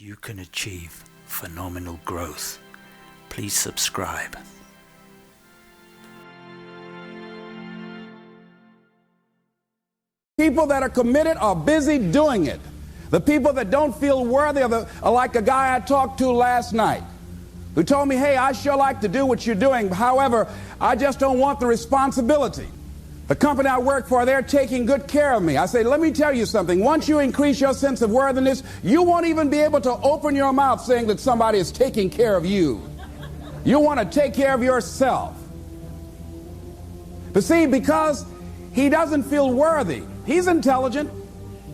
you can achieve phenomenal growth. Please subscribe. People that are committed are busy doing it. The people that don't feel worthy are like a guy I talked to last night who told me, hey, I sure like to do what you're doing. However, I just don't want the responsibility. The company I work for, they're taking good care of me. I say, let me tell you something. Once you increase your sense of worthiness, you won't even be able to open your mouth saying that somebody is taking care of you. You want to take care of yourself. But see, because he doesn't feel worthy, he's intelligent.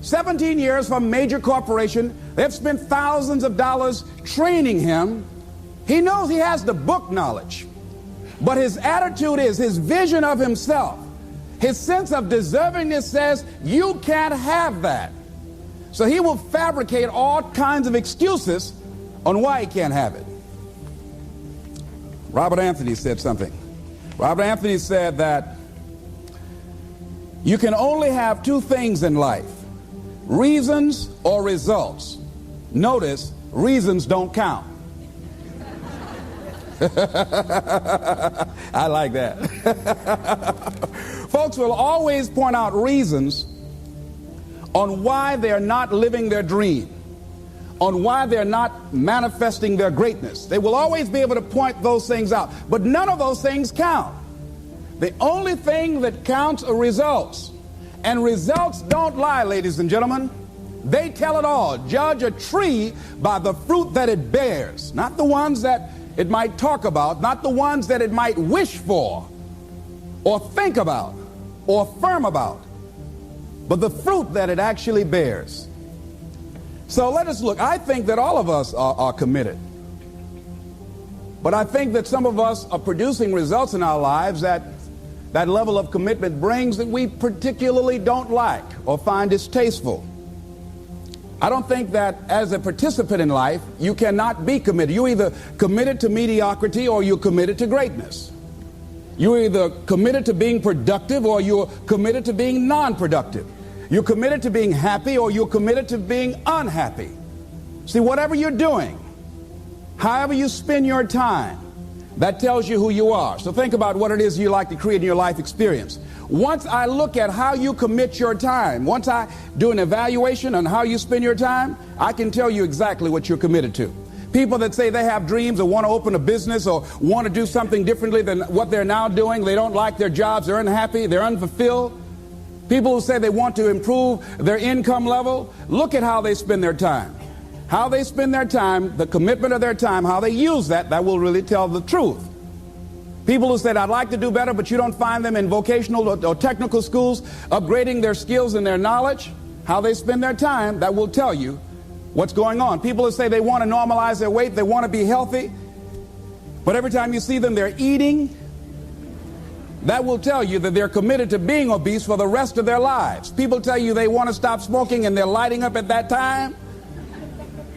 17 years from a major corporation. They've spent thousands of dollars training him. He knows he has the book knowledge. But his attitude is, his vision of himself, his sense of deservingness says, you can't have that. So he will fabricate all kinds of excuses on why he can't have it. Robert Anthony said something. Robert Anthony said that you can only have two things in life: reasons or results. Notice, reasons don't count. I like that. Folks will always point out reasons on why they're not living their dream, on why they're not manifesting their greatness. They will always be able to point those things out, but none of those things count. The only thing that counts are results. And results don't lie, ladies and gentlemen. They tell it all. Judge a tree by the fruit that it bears, not the ones that it might talk about, not the ones that it might wish for or think about or affirm about, but the fruit that it actually bears. So let us look. I think that all of us are committed. But I think that some of us are producing results in our lives that level of commitment brings that we particularly don't like or find distasteful. I don't think that as a participant in life, you cannot be committed. You're either committed to mediocrity or you're committed to greatness. You're either committed to being productive or you're committed to being non-productive. You're committed to being happy or you're committed to being unhappy. See, whatever you're doing, however you spend your time, that tells you who you are. So think about what it is you like to create in your life experience. Once I look at how you commit your time, once I do an evaluation on how you spend your time, I can tell you exactly what you're committed to. People that say they have dreams or want to open a business or want to do something differently than what they're now doing, they don't like their jobs, they're unhappy, they're unfulfilled. People who say they want to improve their income level, look at how they spend their time. How they spend their time, the commitment of their time, how they use that will really tell the truth. People who said, I'd like to do better, but you don't find them in vocational or technical schools upgrading their skills and their knowledge, how they spend their time, that will tell you what's going on. People who say they want to normalize their weight, they want to be healthy, but every time you see them, they're eating, that will tell you that they're committed to being obese for the rest of their lives. People tell you they want to stop smoking and they're lighting up at that time.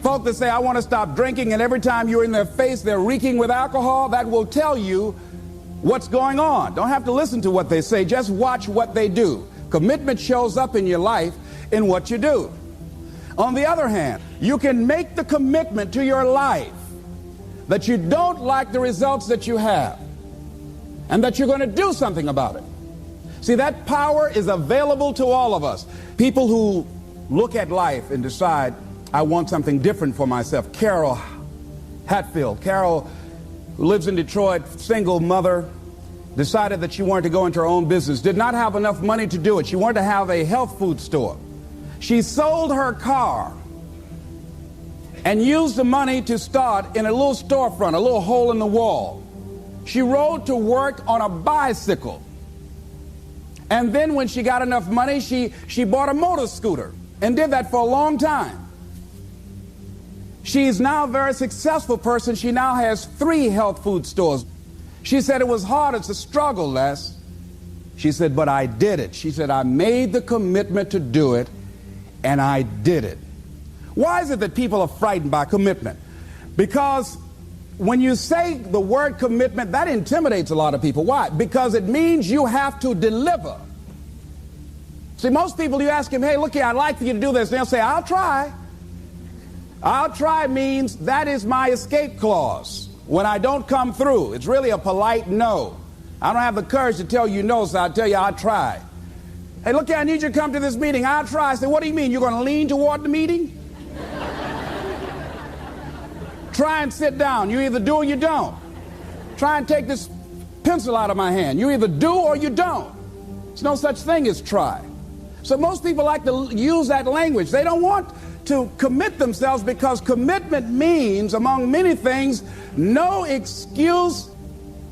Folk that say, I want to stop drinking, and every time you're in their face, they're reeking with alcohol, that will tell you what's going on. Don't have to listen to what they say, just watch what they do. Commitment shows up in your life in what you do. On the other hand, you can make the commitment to your life that you don't like the results that you have and that you're going to do something about it. See, that power is available to all of us. People who look at life and decide, I want something different for myself. Carol Hatfield. Carol, who lives in Detroit, single mother, decided that she wanted to go into her own business. Did not have enough money to do it. She wanted to have a health food store. She sold her car and used the money to start in a little storefront, a little hole in the wall. She rode to work on a bicycle. And then when she got enough money, she bought a motor scooter and did that for a long time. She's now a very successful person. She now has 3 health food stores. She said it was hard, it's a struggle, Les. She said, but I did it. She said, I made the commitment to do it, and I did it. Why is it that people are frightened by commitment? Because when you say the word commitment, that intimidates a lot of people. Why? Because it means you have to deliver. See, most people, you ask them, hey, look here, I'd like for you to do this. And they'll say, I'll try. I'll try means that is my escape clause. When I don't come through, it's really a polite no. I don't have the courage to tell you no, so I'll tell you I'll try. Hey, look here, I need you to come to this meeting. I'll try. I say, what do you mean? You're going to lean toward the meeting? Try and sit down. You either do or you don't. Try and take this pencil out of my hand. You either do or you don't. There's no such thing as try. So most people like to use that language. They don't want to commit themselves because commitment means, among many things, no excuse.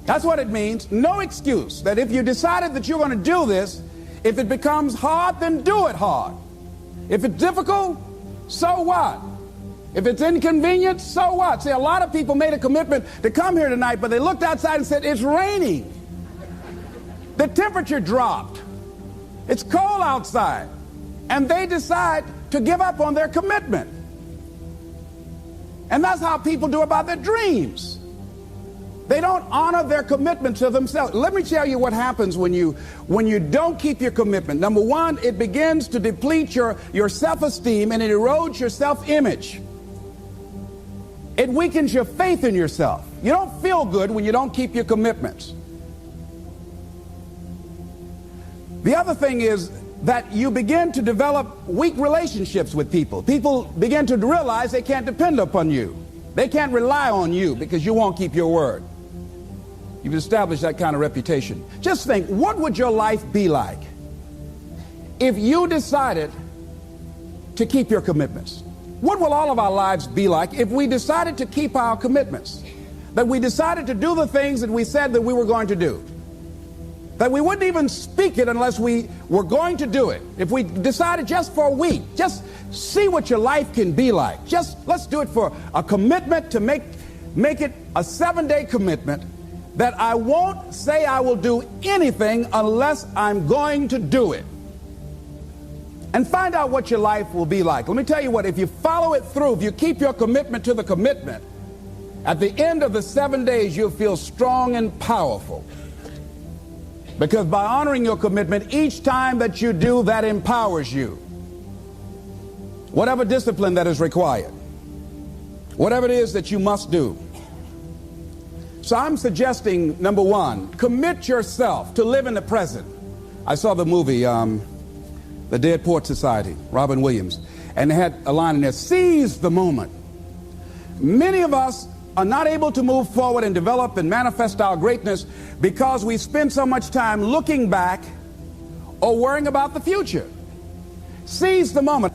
That's what it means, no excuse. That if you decided that you're going to do this, if it becomes hard, then do it hard. If it's difficult, so what? If it's inconvenient, so what? See, a lot of people made a commitment to come here tonight, but they looked outside and said, it's raining. The temperature dropped. It's cold outside. And they decide to give up on their commitment. And that's how people do about their dreams. They don't honor their commitment to themselves. Let me tell you what happens when you don't keep your commitment. Number one, it begins to deplete your self-esteem and it erodes your self-image. It weakens your faith in yourself. You don't feel good when you don't keep your commitments. The other thing is that you begin to develop weak relationships with people. People begin to realize they can't depend upon you. They can't rely on you because you won't keep your word. You've established that kind of reputation. Just think, what would your life be like if you decided to keep your commitments? What will all of our lives be like if we decided to keep our commitments? That we decided to do the things that we said that we were going to do. That we wouldn't even speak it unless we were going to do it. If we decided just for a week, just see what your life can be like. Let's do it for a commitment to make it a 7-day commitment that I won't say I will do anything unless I'm going to do it. And find out what your life will be like. Let me tell you what, if you follow it through, if you keep your commitment to the commitment, at the end of the 7 days, you'll feel strong and powerful. Because by honoring your commitment, each time that you do, that empowers you. Whatever discipline that is required. Whatever it is that you must do. So I'm suggesting, number one, commit yourself to live in the present. I saw the movie, The Dead Poets Society, Robin Williams, and they had a line in there, seize the moment. Many of us are not able to move forward and develop and manifest our greatness because we spend so much time looking back or worrying about the future. Seize the moment.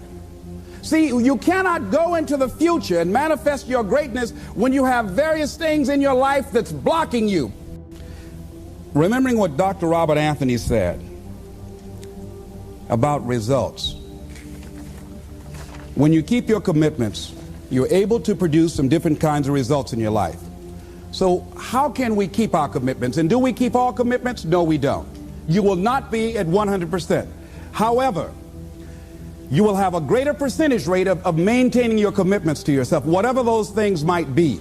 See, you cannot go into the future and manifest your greatness when you have various things in your life that's blocking you. Remembering what Dr. Robert Anthony said about results. When you keep your commitments, you're able to produce some different kinds of results in your life. So how can we keep our commitments? And do we keep all commitments? No, we don't. You will not be at 100%. However, you will have a greater percentage rate of maintaining your commitments to yourself, whatever those things might be.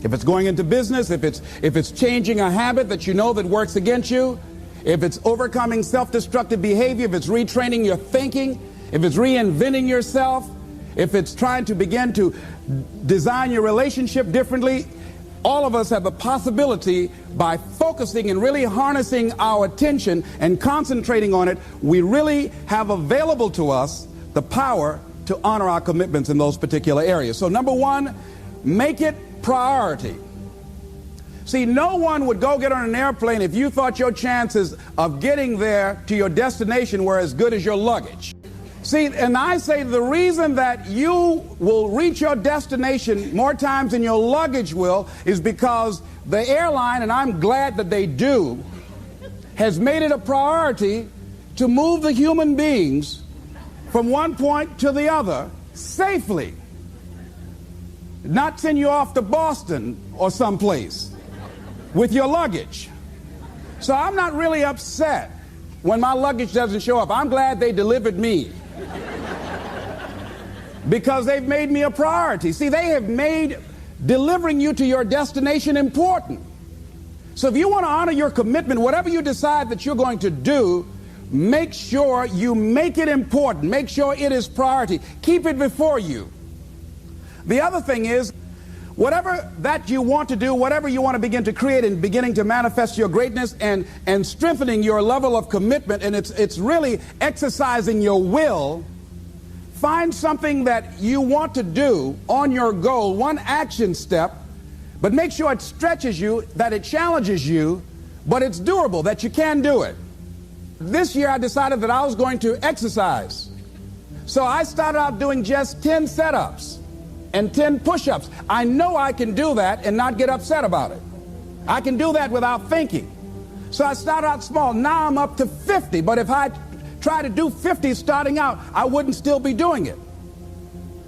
If it's going into business, if it's changing a habit that you know that works against you, if it's overcoming self-destructive behavior, if it's retraining your thinking, if it's reinventing yourself, if it's trying to begin to design your relationship differently, all of us have the possibility, by focusing and really harnessing our attention and concentrating on it, we really have available to us the power to honor our commitments in those particular areas. So number one, make it priority. See, no one would go get on an airplane if you thought your chances of getting there to your destination were as good as your luggage. See, and I say the reason that you will reach your destination more times than your luggage will is because the airline, and I'm glad that they do, has made it a priority to move the human beings from one point to the other safely. Not send you off to Boston or someplace with your luggage. So I'm not really upset when my luggage doesn't show up. I'm glad they delivered me. Because they've made me a priority. See, they have made delivering you to your destination important. So if you want to honor your commitment, whatever you decide that you're going to do, make sure you make it important. Make sure it is priority. Keep it before you. The other thing is, whatever that you want to do, whatever you want to begin to create and beginning to manifest your greatness and strengthening your level of commitment, and it's really exercising your will, find something that you want to do on your goal, one action step, but make sure it stretches you, that it challenges you, but it's doable, that you can do it. This year I decided that I was going to exercise. So I started out doing just 10 setups and 10 push-ups. I know I can do that and not get upset about it. I can do that without thinking. So I started out small. Now I'm up to 50, but if I try to do 50 starting out, I wouldn't still be doing it.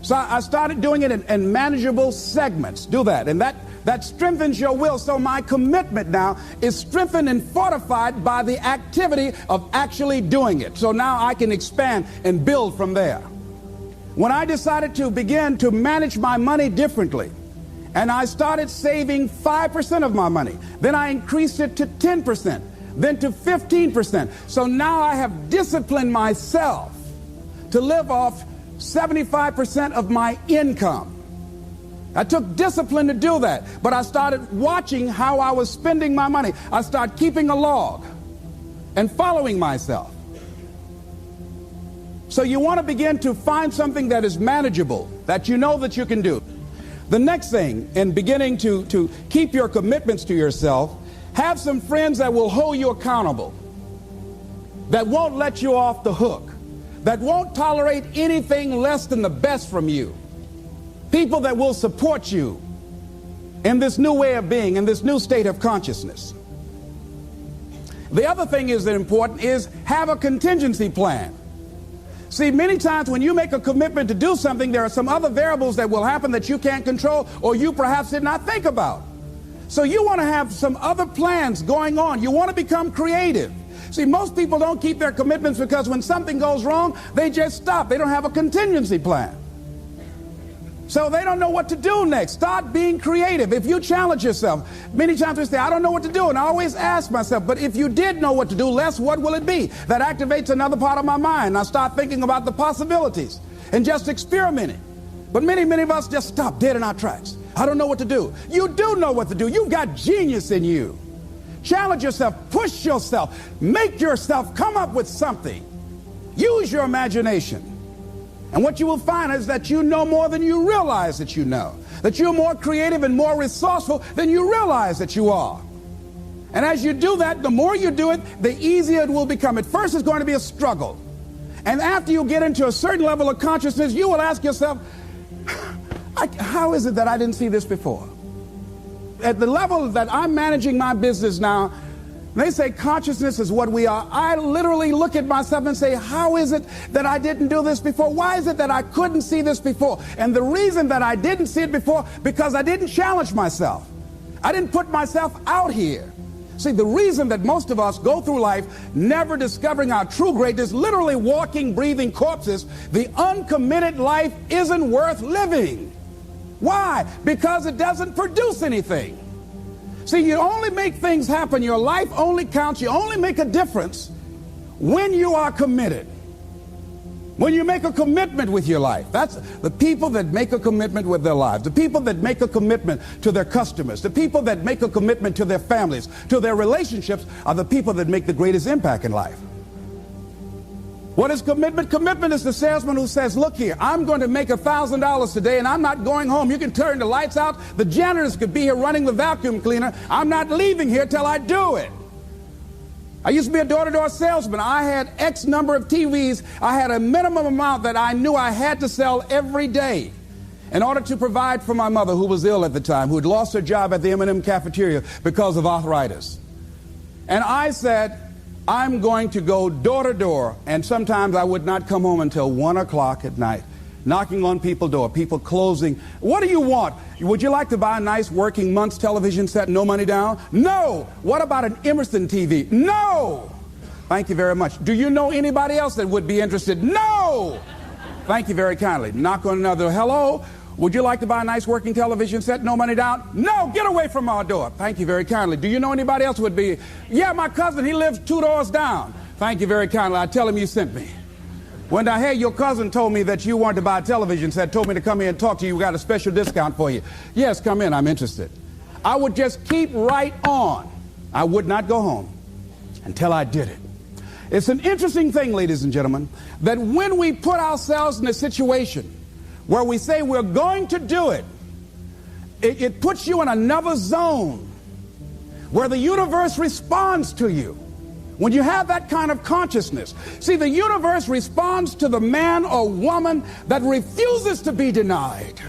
So I started doing it in manageable segments. Do that, and that strengthens your will. So my commitment now is strengthened and fortified by the activity of actually doing it. So now I can expand and build from there. When I decided to begin to manage my money differently, and I started saving 5% of my money, then I increased it to 10%, then to 15%. So now I have disciplined myself to live off 75% of my income. I took discipline to do that, but I started watching how I was spending my money. I started keeping a log and following myself. So you want to begin to find something that is manageable, that you know that you can do. The next thing, in beginning to keep your commitments to yourself, have some friends that will hold you accountable, that won't let you off the hook, that won't tolerate anything less than the best from you. People that will support you in this new way of being, in this new state of consciousness. The other thing is that important is have a contingency plan. See, many times when you make a commitment to do something, there are some other variables that will happen that you can't control or you perhaps did not think about. So you want to have some other plans going on. You want to become creative. See, most people don't keep their commitments because when something goes wrong, they just stop. They don't have a contingency plan. So they don't know what to do next. Start being creative. If you challenge yourself, many times we say, I don't know what to do. And I always ask myself, but if you did know what to do, Les, what will it be? That activates another part of my mind. I start thinking about the possibilities and just experimenting. But many of us just stop dead in our tracks. I don't know what to do. You do know what to do. You've got genius in you. Challenge yourself. Push yourself. Make yourself come up with something. Use your imagination. And what you will find is that you know more than you realize that you know. That you're more creative and more resourceful than you realize that you are. And as you do that, the more you do it, the easier it will become. At first, it's going to be a struggle. And after you get into a certain level of consciousness, you will ask yourself, how is it that I didn't see this before? At the level that I'm managing my business now, they say consciousness is what we are. I literally look at myself and say, how is it that I didn't do this before? Why is it that I couldn't see this before? And the reason that I didn't see it before, because I didn't challenge myself. I didn't put myself out here. See, the reason that most of us go through life never discovering our true greatness, literally walking, breathing corpses, the uncommitted life isn't worth living. Why? Because it doesn't produce anything. See, you only make things happen. Your life only counts. You only make a difference when you are committed. When you make a commitment with your life. That's the people that make a commitment with their lives. The people that make a commitment to their customers. The people that make a commitment to their families, to their relationships, are the people that make the greatest impact in life. What is commitment? Commitment is the salesman who says, look here, I'm going to make $1,000 today and I'm not going home. You can turn the lights out. The janitors could be here running the vacuum cleaner. I'm not leaving here till I do it. I used to be a door-to-door salesman. I had X number of TVs. I had a minimum amount that I knew I had to sell every day in order to provide for my mother, who was ill at the time, who had lost her job at the M&M cafeteria because of arthritis. And I said, I'm going to go door to door, and sometimes I would not come home until 1 o'clock at night, knocking on people's door, people closing. What do you want? Would you like to buy a nice working month's television set, no money down? No. What about an Emerson TV? No. Thank you very much. Do you know anybody else that would be interested? No. Thank you very kindly. Knock on another. Hello. Would you like to buy a nice working television set, no money down? No, get away from our door. Thank you very kindly. Do you know anybody else would be? Yeah, my cousin, he lives 2 doors down. Thank you very kindly. I tell him you sent me. When I heard your cousin told me that you wanted to buy a television set, told me to come here and talk to you, we got a special discount for you. Yes, come in, I'm interested. I would just keep right on. I would not go home until I did it. It's an interesting thing, ladies and gentlemen, that when we put ourselves in a situation where we say we're going to do it, it puts you in another zone where the universe responds to you. When you have that kind of consciousness, see, the universe responds to the man or woman that refuses to be denied,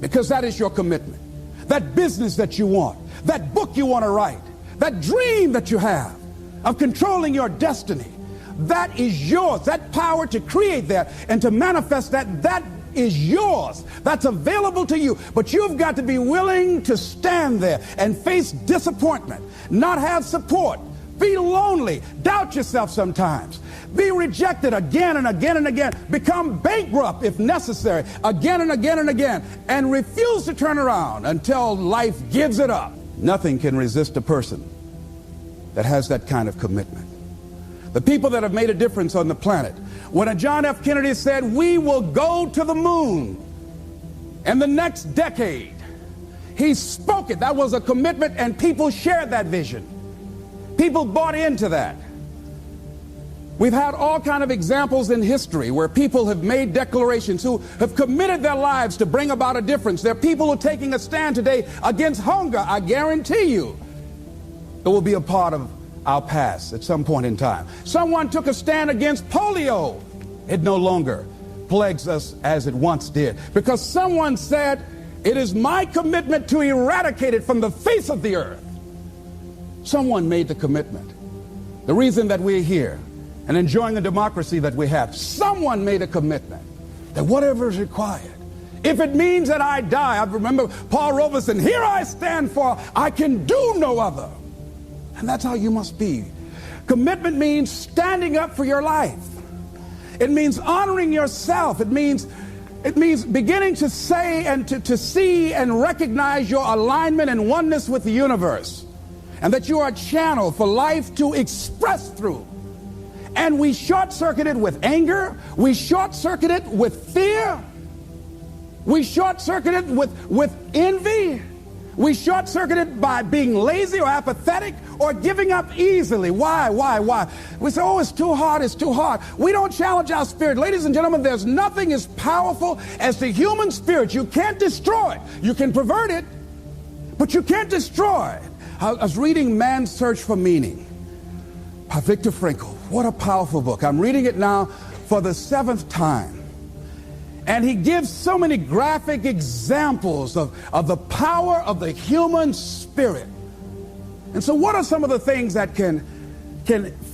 because that is your commitment. That business that you want, that book you want to write, that dream that you have of controlling your destiny, that is yours. That power to create that and to manifest that is yours. That's available to you. But you've got to be willing to stand there and face disappointment, not have support, be lonely, doubt yourself sometimes, be rejected again and again and again, become bankrupt if necessary, again and again and again, and refuse to turn around until life gives it up. Nothing can resist a person that has that kind of commitment. The people that have made a difference on the planet. When John F. Kennedy said, we will go to the moon in the next decade, he spoke it. That was a commitment, and people shared that vision. People bought into that. We've had all kind of examples in history where people have made declarations, who have committed their lives to bring about a difference. There are people who are taking a stand today against hunger. I guarantee you it will be a part of our past at some point in time. Someone took a stand against polio. It no longer plagues us as it once did, because someone said, it is my commitment to eradicate it from the face of the earth. Someone made the commitment. The reason that we're here and enjoying the democracy that we have, someone made a commitment that whatever is required, if it means that I die. I remember Paul Robeson, here I stand, for I can do no other. And that's how you must be. Commitment means standing up for your life. It means honoring yourself. It means beginning to say and to see and recognize your alignment and oneness with the universe, and that you are a channel for life to express through. And we short-circuit it with anger. We short-circuit it with fear. We short-circuit it with envy. We short-circuit it by being lazy or apathetic or giving up easily. Why? We say, oh, it's too hard, it's too hard. We don't challenge our spirit. Ladies and gentlemen, there's nothing as powerful as the human spirit. You can't destroy it. You can pervert it, but you can't destroy it. I was reading Man's Search for Meaning by Viktor Frankl. What a powerful book. I'm reading it now for the 7th time. And he gives so many graphic examples of the power of the human spirit. And so what are some of the things that can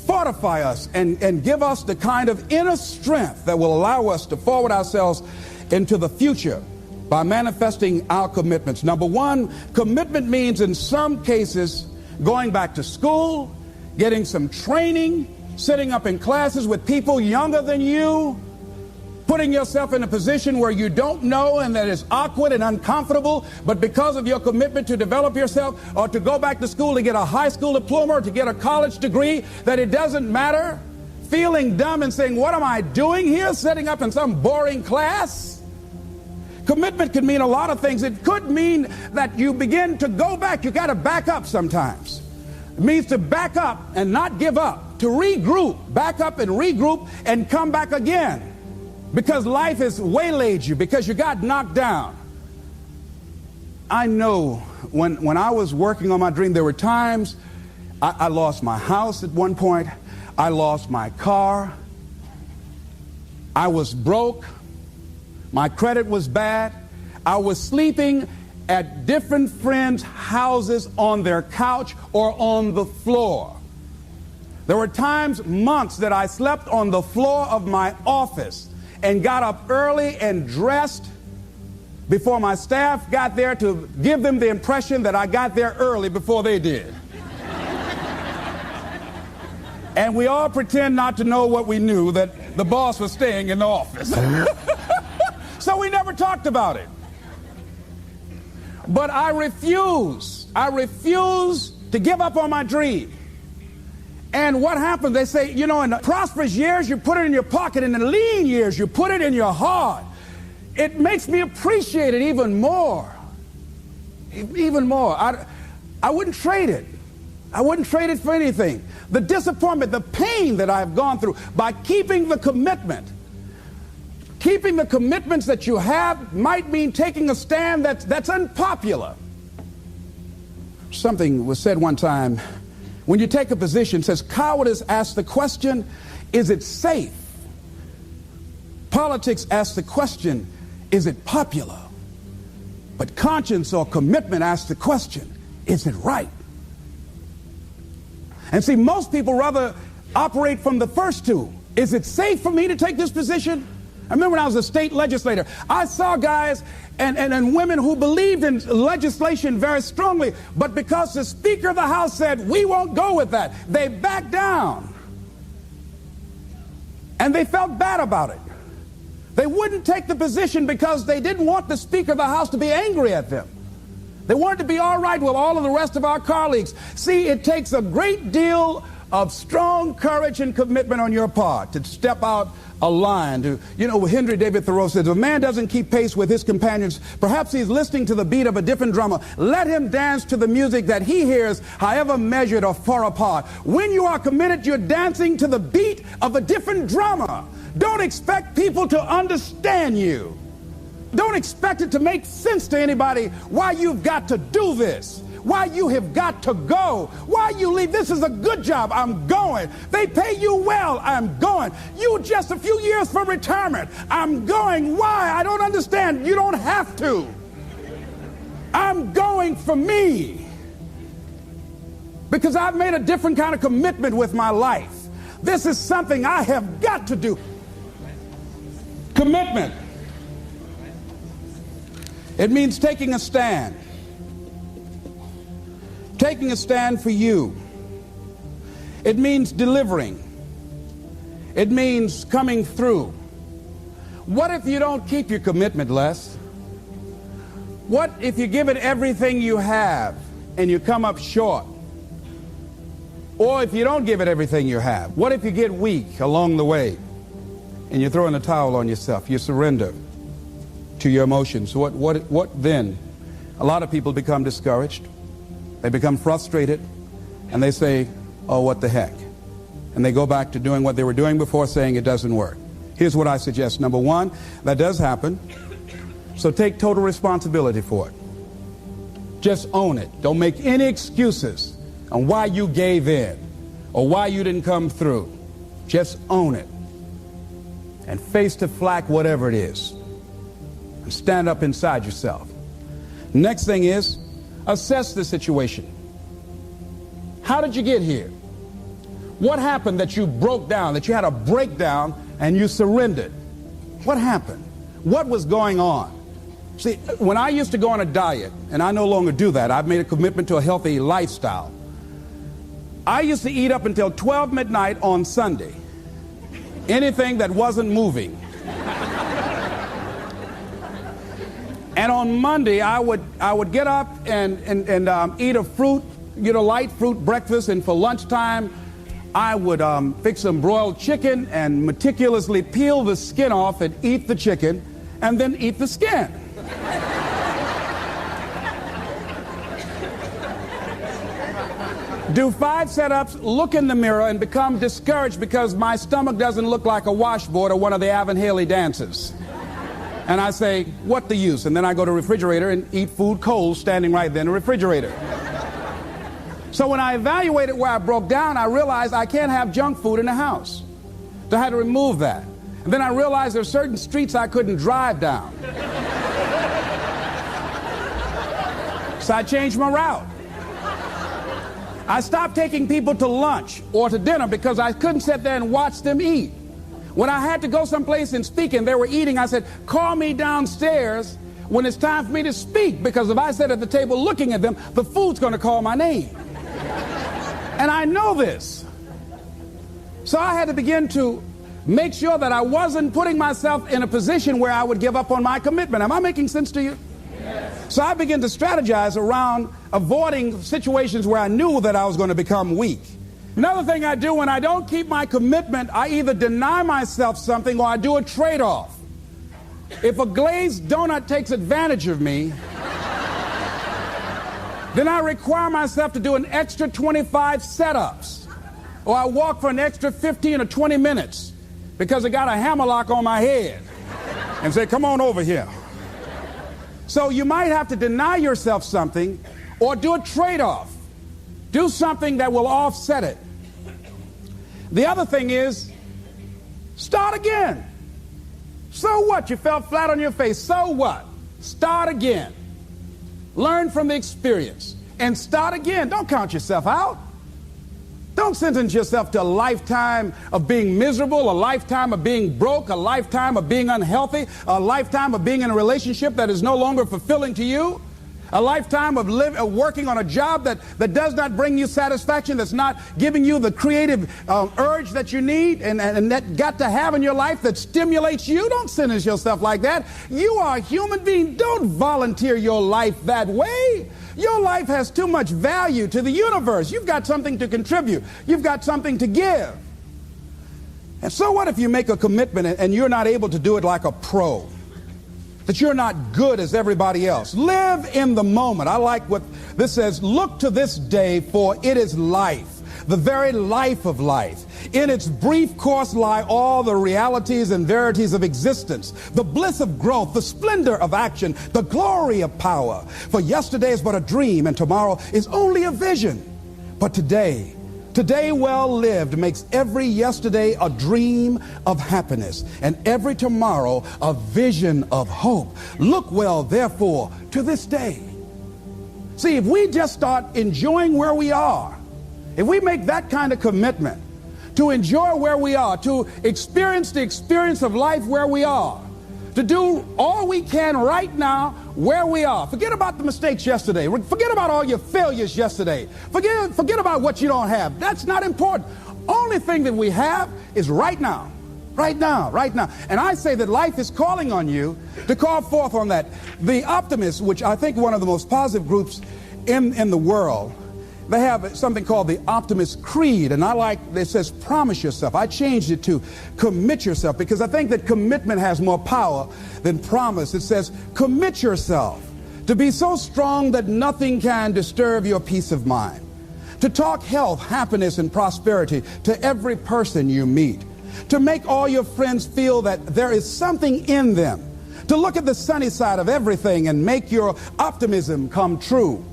fortify us and give us the kind of inner strength that will allow us to forward ourselves into the future by manifesting our commitments? Number one, commitment means in some cases going back to school, getting some training, sitting up in classes with people younger than you, putting yourself in a position where you don't know and that is awkward and uncomfortable, but because of your commitment to develop yourself, or to go back to school to get a high school diploma or to get a college degree, that it doesn't matter, feeling dumb and saying, what am I doing here, sitting up in some boring class? Commitment could mean a lot of things. It could mean that you begin to go back. You got to back up sometimes. It means to back up and not give up, to regroup, back up and regroup and come back again. Because life has waylaid you, because you got knocked down. I know when I was working on my dream, there were times I lost my house at one point. I lost my car. I was broke. My credit was bad. I was sleeping at different friends' houses on their couch or on the floor. There were times, months, that I slept on the floor of my office and got up early and dressed before my staff got there to give them the impression that I got there early before they did. And we all pretend not to know what we knew, that the boss was staying in the office. So we never talked about it. But I refuse to give up on my dream. And what happens? They say, you know, in the prosperous years, you put it in your pocket. In the lean years, you put it in your heart. It makes me appreciate it even more. Even more. I wouldn't trade it. I wouldn't trade it for anything. The disappointment, the pain that I've gone through by keeping the commitment. Keeping the commitments that you have might mean taking a stand that's unpopular. Something was said one time. When you take a position, it says cowardice asks the question, is it safe? Politics asks the question, is it popular? But conscience or commitment asks the question, is it right? And see, most people rather operate from the first two. Is it safe for me to take this position? I remember when I was a state legislator, I saw guys and women who believed in legislation very strongly, but because the Speaker of the House said, we won't go with that, they backed down. And they felt bad about it. They wouldn't take the position because they didn't want the Speaker of the House to be angry at them. They wanted to be all right with all of the rest of our colleagues. See, it takes a great deal of strong courage and commitment on your part to step out a line. Henry David Thoreau says, if a man doesn't keep pace with his companions, perhaps he's listening to the beat of a different drummer. Let him dance to the music that he hears, however measured or far apart. When you are committed, you're dancing to the beat of a different drummer. Don't expect people to understand you. Don't expect it to make sense to anybody why you've got to do this, why you have got to go, why you leave. This is a good job. I'm going. They pay you well. I'm going. You just a few years from retirement. I'm going. Why? I don't understand. You don't have to. I'm going for me because I've made a different kind of commitment with my life. This is something I have got to do. Commitment. It means taking a stand. Taking a stand for you. It means delivering. It means coming through. What if you don't keep your commitment, Les? What if you give it everything you have and you come up short? Or if you don't give it everything you have, what if you get weak along the way and you throw in the towel on yourself? You surrender to your emotions. What then? A lot of people become discouraged. They become frustrated, and they say, oh, what the heck? And they go back to doing what they were doing before, saying it doesn't work. Here's what I suggest. Number one, that does happen, so take total responsibility for it. Just own it. Don't make any excuses on why you gave in or why you didn't come through. Just own it and face the flak, whatever it is. And stand up inside yourself. Next thing is, assess the situation. How did you get here? What happened that you broke down, that you had a breakdown and you surrendered? What happened? What was going on? See, when I used to go on a diet, and I no longer do that, I've made a commitment to a healthy lifestyle. I used to eat up until 12 midnight on Sunday. Anything that wasn't moving. And on Monday, I would get up and eat a fruit, light fruit breakfast, and for lunchtime, I would fix some broiled chicken and meticulously peel the skin off and eat the chicken, and then eat the skin. Do 5 setups, look in the mirror, and become discouraged because my stomach doesn't look like a washboard or one of the Avon Haley dances. And I say, what the use? And then I go to the refrigerator and eat food cold standing right there in the refrigerator. So when I evaluated where I broke down, I realized I can't have junk food in the house. So I had to remove that. And then I realized there are certain streets I couldn't drive down. So I changed my route. I stopped taking people to lunch or to dinner because I couldn't sit there and watch them eat. When I had to go someplace and speak and they were eating, I said, call me downstairs when it's time for me to speak, because if I sit at the table looking at them, the food's going to call my name. And I know this. So I had to begin to make sure that I wasn't putting myself in a position where I would give up on my commitment. Am I making sense to you? Yes. So I began to strategize around avoiding situations where I knew that I was going to become weak. Another thing I do when I don't keep my commitment, I either deny myself something or I do a trade-off. If a glazed donut takes advantage of me, then I require myself to do an extra 25 setups, or I walk for an extra 15 or 20 minutes because I got a hammerlock on my head and say, come on over here. So you might have to deny yourself something or do a trade-off. Do something that will offset it. The other thing is, start again. So what? You fell flat on your face. So what? Start again. Learn from the experience and start again. Don't count yourself out. Don't sentence yourself to a lifetime of being miserable, a lifetime of being broke, a lifetime of being unhealthy, a lifetime of being in a relationship that is no longer fulfilling to you, a lifetime of working on a job that does not bring you satisfaction, that's not giving you the creative urge that you need and that got to have in your life that stimulates you. Don't sentence yourself like that. You are a human being. Don't volunteer your life that way. Your life has too much value to the universe. You've got something to contribute. You've got something to give. And so what if you make a commitment and you're not able to do it like a pro? That you're not good as everybody else. Live in the moment. I like what this says. Look to this day, for it is life, the very life of life. In its brief course lie all the realities and verities of existence, the bliss of growth, the splendor of action, the glory of power. For yesterday is but a dream, and tomorrow is only a vision. But today well lived makes every yesterday a dream of happiness, and every tomorrow a vision of hope. Look well, therefore, to this day. See, if we just start enjoying where we are, if we make that kind of commitment to enjoy where we are, to experience the experience of life where we are, to do all we can right now where we are. Forget about the mistakes yesterday. Forget about all your failures yesterday. Forget about what you don't have. That's not important. Only thing that we have is right now. Right now, right now. And I say that life is calling on you to call forth on that. The optimists, which I think one of the most positive groups in the world, they have something called the Optimist Creed, and I like, it says promise yourself. I changed it to commit yourself because I think that commitment has more power than promise. It says commit yourself to be so strong that nothing can disturb your peace of mind, to talk health, happiness, and prosperity to every person you meet, to make all your friends feel that there is something in them, to look at the sunny side of everything and make your optimism come true,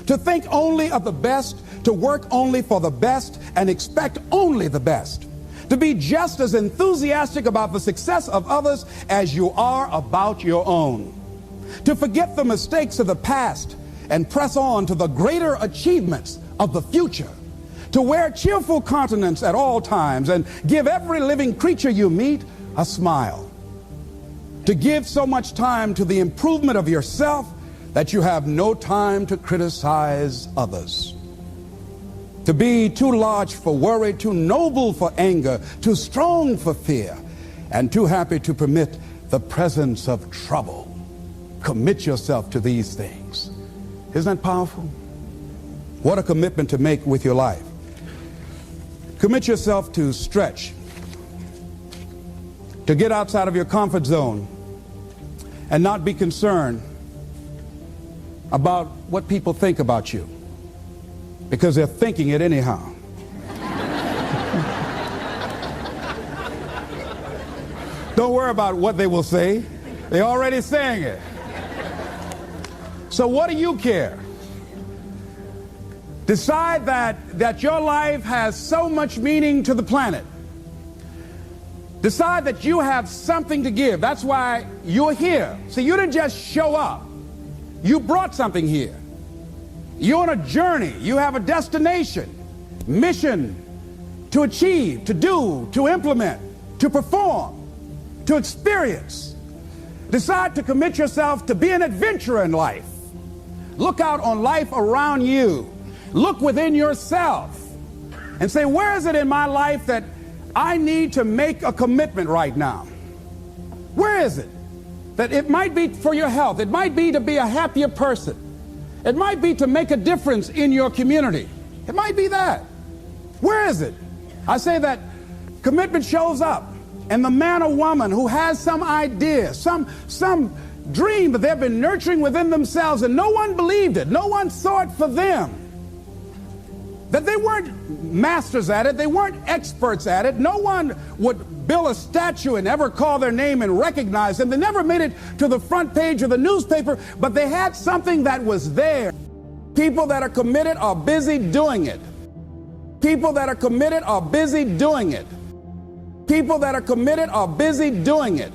to think only of the best, to work only for the best, and expect only the best. To be just as enthusiastic about the success of others as you are about your own. To forget the mistakes of the past and press on to the greater achievements of the future. To wear cheerful countenance at all times and give every living creature you meet a smile. To give so much time to the improvement of yourself that you have no time to criticize others. To be too large for worry, too noble for anger, too strong for fear, and too happy to permit the presence of trouble. Commit yourself to these things. Isn't that powerful? What a commitment to make with your life. Commit yourself to stretch, to get outside of your comfort zone and not be concerned about what people think about you, because they're thinking it anyhow. Don't worry about what they will say. They're already saying it. So what do you care? Decide that your life has so much meaning to the planet. Decide that you have something to give. That's why you're here. See, you didn't just show up. You brought something here. You're on a journey. You have a destination, mission to achieve, to do, to implement, to perform, to experience. Decide to commit yourself to be an adventurer in life. Look out on life around you. Look within yourself and say, where is it in my life that I need to make a commitment right now? Where is it? That it might be for your health. It might be to be a happier person. It might be to make a difference in your community. It might be that. Where is it? I say that commitment shows up, and the man or woman who has some idea, some dream that they've been nurturing within themselves, and no one believed it, no one saw it for them, that they weren't masters at it, they weren't experts at it, no one would build a statue and ever call their name and recognize them. They never made it to the front page of the newspaper, but they had something that was there. People that are committed are busy doing it. People that are committed are busy doing it. People that are committed are busy doing it.